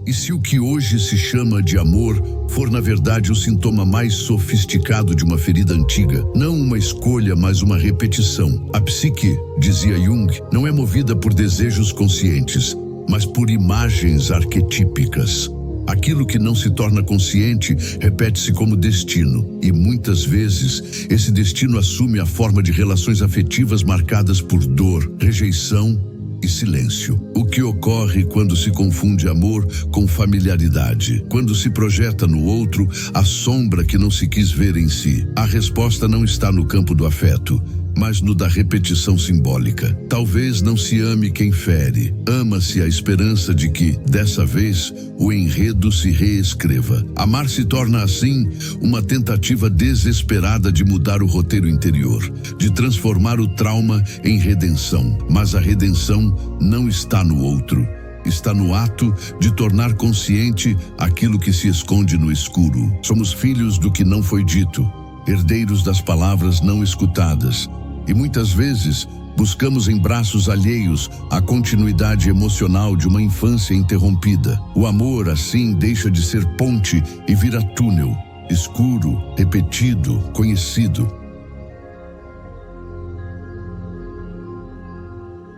E se o que hoje se chama de amor for na verdade o sintoma mais sofisticado de uma ferida antiga, não uma escolha, mas uma repetição? A psique, dizia Jung, não é movida por desejos conscientes, mas por imagens arquetípicas. Aquilo que não se torna consciente repete-se como destino, e muitas vezes esse destino assume a forma de relações afetivas marcadas por dor, rejeição e silêncio. O que ocorre quando se confunde amor com familiaridade? Quando se projeta no outro a sombra que não se quis ver em si? A resposta não está no campo do afeto, mas no da repetição simbólica. Talvez não se ame quem fere, ama-se a esperança de que, dessa vez, o enredo se reescreva. Amar se torna, assim, uma tentativa desesperada de mudar o roteiro interior, de transformar o trauma em redenção. Mas a redenção não está no outro, está no ato de tornar consciente aquilo que se esconde no escuro. Somos filhos do que não foi dito, herdeiros das palavras não escutadas, e muitas vezes buscamos em braços alheios a continuidade emocional de uma infância interrompida. O amor, assim, deixa de ser ponte e vira túnel, escuro, repetido, conhecido.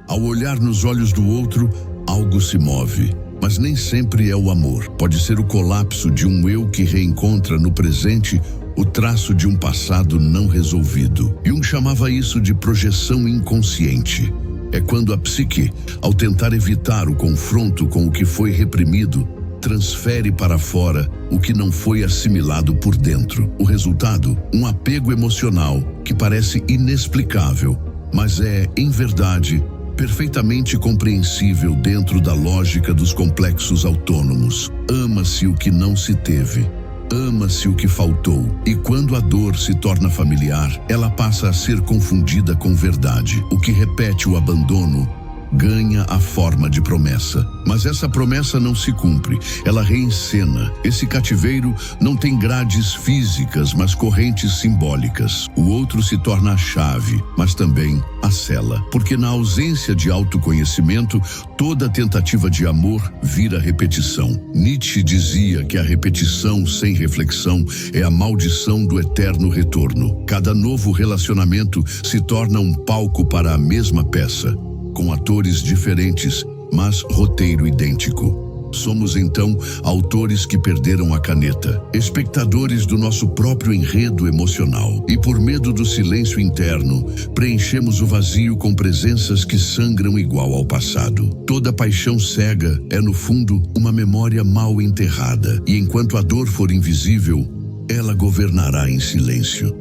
Ao olhar nos olhos do outro, algo se move. Mas nem sempre é o amor. Pode ser o colapso de um eu que reencontra no presente o traço de um passado não resolvido. Jung chamava isso de projeção inconsciente. É quando a psique, ao tentar evitar o confronto com o que foi reprimido, transfere para fora o que não foi assimilado por dentro. O resultado, um apego emocional que parece inexplicável, mas é, em verdade, perfeitamente compreensível dentro da lógica dos complexos autônomos. Ama-se o que não se teve. Ama-se o que faltou, e quando a dor se torna familiar, ela passa a ser confundida com verdade. O que repete o abandono ganha a forma de promessa. Mas essa promessa não se cumpre, ela reencena. Esse cativeiro não tem grades físicas, mas correntes simbólicas. O outro se torna a chave, mas também a cela. Porque na ausência de autoconhecimento, toda tentativa de amor vira repetição. Nietzsche dizia que a repetição sem reflexão é a maldição do eterno retorno. Cada novo relacionamento se torna um palco para a mesma peça, com atores diferentes, mas roteiro idêntico. Somos, então, autores que perderam a caneta, espectadores do nosso próprio enredo emocional. E por medo do silêncio interno, preenchemos o vazio com presenças que sangram igual ao passado. Toda paixão cega é, no fundo, uma memória mal enterrada. E enquanto a dor for invisível, ela governará em silêncio.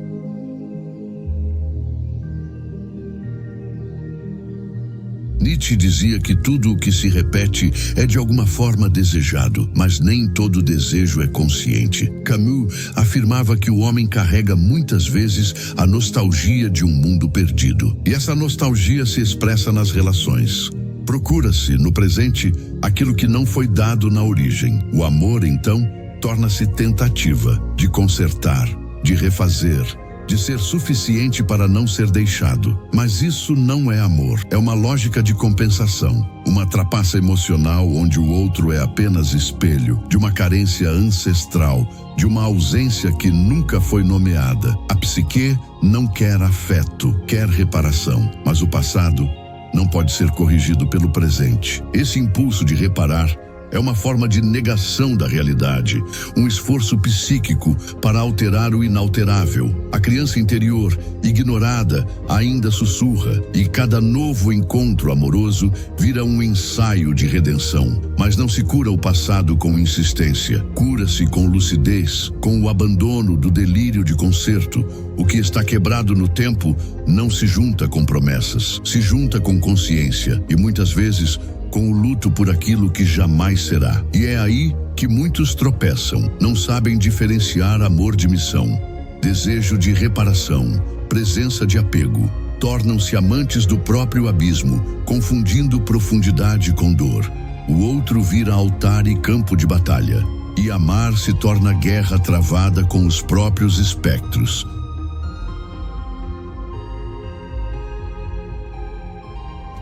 Nietzsche dizia que tudo o que se repete é de alguma forma desejado, mas nem todo desejo é consciente. Camus afirmava que o homem carrega muitas vezes a nostalgia de um mundo perdido. E essa nostalgia se expressa nas relações. Procura-se, no presente, aquilo que não foi dado na origem. O amor, então, torna-se tentativa de consertar, de refazer, de ser suficiente para não ser deixado. Mas isso não é amor, é uma lógica de compensação, uma trapaça emocional onde o outro é apenas espelho de uma carência ancestral, de uma ausência que nunca foi nomeada. A psique não quer afeto, quer reparação, mas o passado não pode ser corrigido pelo presente. Esse impulso de reparar é uma forma de negação da realidade, um esforço psíquico para alterar o inalterável. A criança interior, ignorada, ainda sussurra, e cada novo encontro amoroso vira um ensaio de redenção. Mas não se cura o passado com insistência, cura-se com lucidez, com o abandono do delírio de conserto. O que está quebrado no tempo não se junta com promessas, se junta com consciência, e muitas vezes com o luto por aquilo que jamais será. E é aí que muitos tropeçam, não sabem diferenciar amor de missão, desejo de reparação, presença de apego. Tornam-se amantes do próprio abismo, confundindo profundidade com dor. O outro vira altar e campo de batalha, e amar se torna guerra travada com os próprios espectros.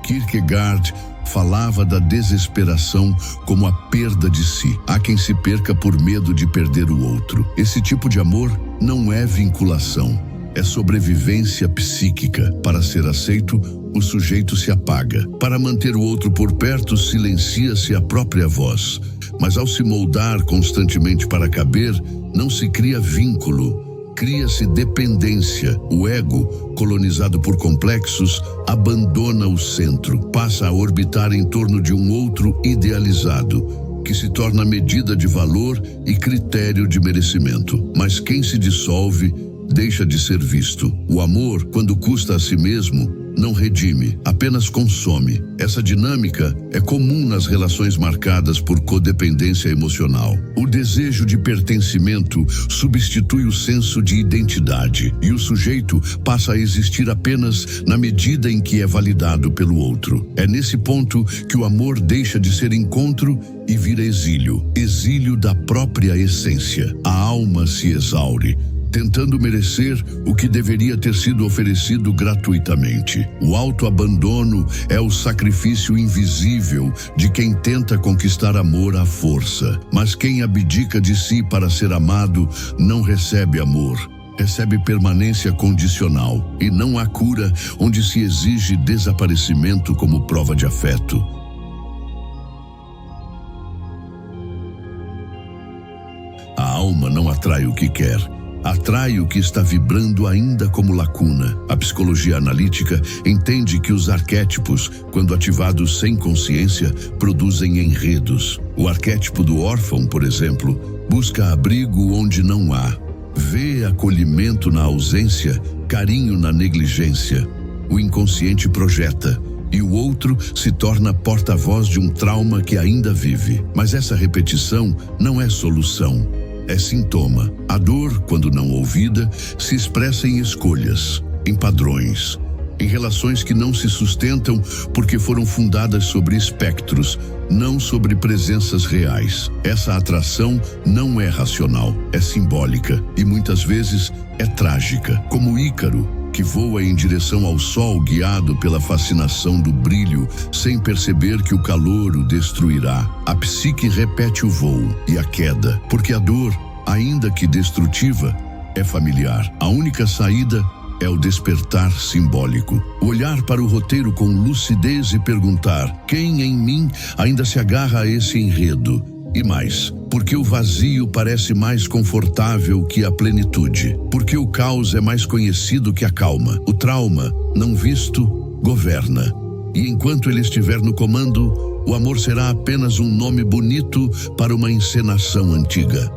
Kierkegaard falava da desesperação como a perda de si. Há quem se perca por medo de perder o outro. Esse tipo de amor não é vinculação, é sobrevivência psíquica. Para ser aceito, o sujeito se apaga. Para manter o outro por perto, silencia-se a própria voz. Mas ao se moldar constantemente para caber, não se cria vínculo. Cria-se dependência. O ego, colonizado por complexos, abandona o centro, passa a orbitar em torno de um outro idealizado, que se torna medida de valor e critério de merecimento. Mas quem se dissolve, deixa de ser visto. O amor, quando custa a si mesmo, não redime, apenas consome. Essa dinâmica é comum nas relações marcadas por codependência emocional. O desejo de pertencimento substitui o senso de identidade e o sujeito passa a existir apenas na medida em que é validado pelo outro. É nesse ponto que o amor deixa de ser encontro e vira exílio, exílio da própria essência. A alma se exaure, tentando merecer o que deveria ter sido oferecido gratuitamente. O autoabandono é o sacrifício invisível de quem tenta conquistar amor à força. Mas quem abdica de si para ser amado não recebe amor. Recebe permanência condicional. E não há cura onde se exige desaparecimento como prova de afeto. A alma não atrai o que quer. Atrai o que está vibrando ainda como lacuna. A psicologia analítica entende que os arquétipos, quando ativados sem consciência, produzem enredos. O arquétipo do órfão, por exemplo, busca abrigo onde não há. Vê acolhimento na ausência, carinho na negligência. O inconsciente projeta, e o outro se torna porta-voz de um trauma que ainda vive. Mas essa repetição não é solução. É sintoma. A dor, quando não ouvida, se expressa em escolhas, em padrões, em relações que não se sustentam porque foram fundadas sobre espectros, não sobre presenças reais. Essa atração não é racional, é simbólica e muitas vezes é trágica, como Ícaro, que voa em direção ao sol guiado pela fascinação do brilho, sem perceber que o calor o destruirá. A psique repete o voo e a queda, porque a dor, ainda que destrutiva, é familiar. A única saída é o despertar simbólico. Olhar para o roteiro com lucidez e perguntar: quem em mim ainda se agarra a esse enredo? E mais, porque o vazio parece mais confortável que a plenitude. Porque o caos é mais conhecido que a calma. O trauma, não visto, governa. E enquanto ele estiver no comando, o amor será apenas um nome bonito para uma encenação antiga.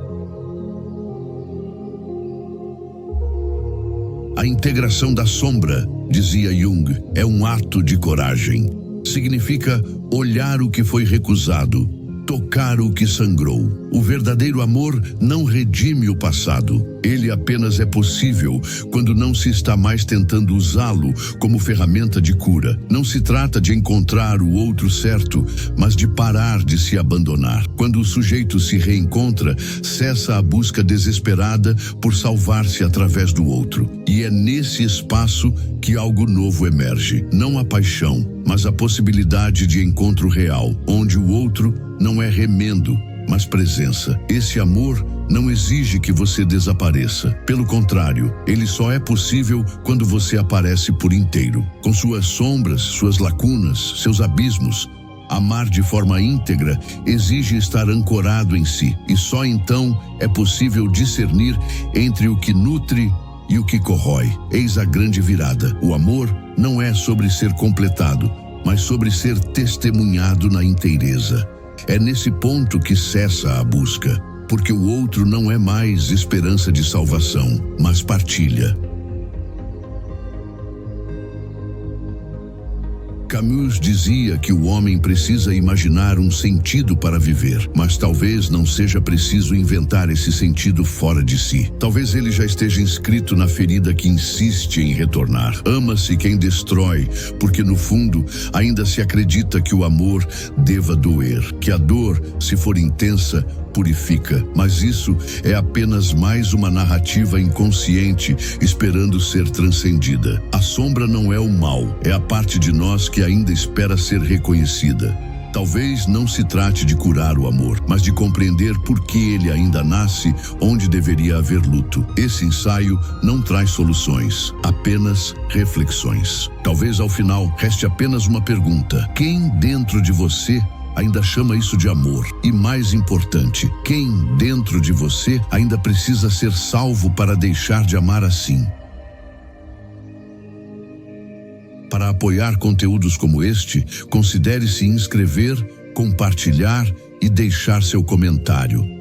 A integração da sombra, dizia Jung, é um ato de coragem. Significa olhar o que foi recusado, tocar o que sangrou. O verdadeiro amor não redime o passado. Ele apenas é possível quando não se está mais tentando usá-lo como ferramenta de cura. Não se trata de encontrar o outro certo, mas de parar de se abandonar. Quando o sujeito se reencontra, cessa a busca desesperada por salvar-se através do outro. E é nesse espaço que algo novo emerge. Não a paixão, mas a possibilidade de encontro real, onde o outro não é remendo, mas presença. Esse amor não exige que você desapareça. Pelo contrário, ele só é possível quando você aparece por inteiro, com suas sombras, suas lacunas, seus abismos. Amar de forma íntegra exige estar ancorado em si, e só então é possível discernir entre o que nutre e o que corrói. Eis a grande virada. O amor não é sobre ser completado, mas sobre ser testemunhado na inteireza. É nesse ponto que cessa a busca, porque o outro não é mais esperança de salvação, mas partilha. Camus dizia que o homem precisa imaginar um sentido para viver, mas talvez não seja preciso inventar esse sentido fora de si. Talvez ele já esteja inscrito na ferida que insiste em retornar. Ama-se quem destrói, porque no fundo ainda se acredita que o amor deva doer, que a dor, se for intensa, purifica, mas isso é apenas mais uma narrativa inconsciente esperando ser transcendida. A sombra não é o mal, é a parte de nós que ainda espera ser reconhecida. Talvez não se trate de curar o amor, mas de compreender por que ele ainda nasce onde deveria haver luto. Esse ensaio não traz soluções, apenas reflexões. Talvez ao final reste apenas uma pergunta: quem dentro de você ainda chama isso de amor? E mais importante, quem dentro de você ainda precisa ser salvo para deixar de amar assim? Para apoiar conteúdos como este, considere se inscrever, compartilhar e deixar seu comentário.